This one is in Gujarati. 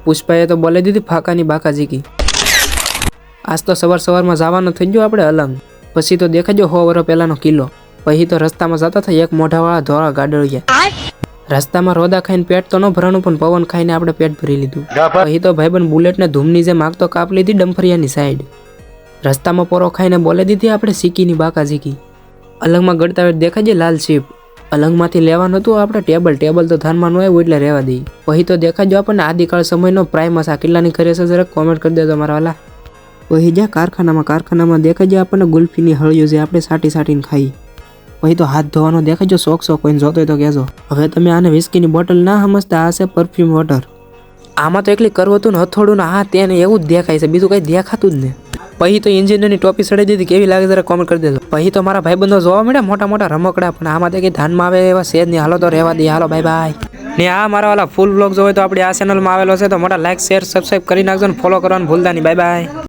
પુષ્પાએ તો બોલી દીધી ફાકાની બાકાજીકી। આજ તો સવારમાં જવાનું થઈ ગયું આપણે અલંગ। પછી તો દેખાજો 100 વર્ષ પહેલાનો કિલ્લો। પછી તો રસ્તામાં જતા હતા એક મોઢાવાળા ધોળા ગાડળિયા। રસ્તામાં રોદા ખાઈને પેટ તો ન ભરાણું પણ પવન ખાઈને આપણે પેટ ભરી લીધું। પછી તો ભાઈબંધ બુલેટને ધૂમની જેમ આગતો કાપ લીધી ડમ્ફરિયાની સાઈડ। રસ્તામાં પોરો ખાઈને બોલી દીધી આપણે સિક્કીની બાકાજીકી। અલંગમાં ગળતા વેટ દેખાજે લાલ શીપ। અલંગમાંથી લેવાનું હતું આપણે ટેબલ તો ધ્યાનમાં ન આવ્યું એટલે રહેવા દઈએ। પછી તો દેખાજો આપણને આદિકાળ સમયનો પ્રાઇમસ આ કિલ્લાની ખરે છે જરાક કોમેન્ટ કરી દેજો મારા વાલા। પછી જા કારખાનામાં દેખાજે આપણને ગુલ્ફીની હળિયો જે આપણે સાટીને ખાઈ। પછી તો હાથ ધોવાનો દેખાજો શોખ કોઈને જોતો હોય તો કહેજો। હવે તમે આને વિસ્કીની બોટલ ના સમજતા, આ છે પરફ્યુમ વોટર। આમાં તો એકલી કરવું હતું ને હથોડું ને હા તેને એવું જ દેખાય છે, બીજું કંઈ દેખાતું જ નહીં। પછી તો એન્જિનિયરની ટોપી સડી દીધી, કેવી લાગે જરા કોમેન્ટ કરી દેજો। પછી તો મારા ભાઈબંધો જોવા મળ્યા મોટા રમકડા, પણ આમાં તો કંઈ ધ્યાનમાં આવે એવા છે જ નહીં। હાલો તો રહેવા દઈએ, હાલો બાય। ને આ મારા વાલા ફૂલ બ્લોગ જોવે તો આપણી આ ચેનલમાં આવેલો છે, તો મોટા લાઈક શેર સબસ્ક્રાઈબ કરી નાખજો ને ફોલો કરવાનું ભૂલતા નહીં। બાય।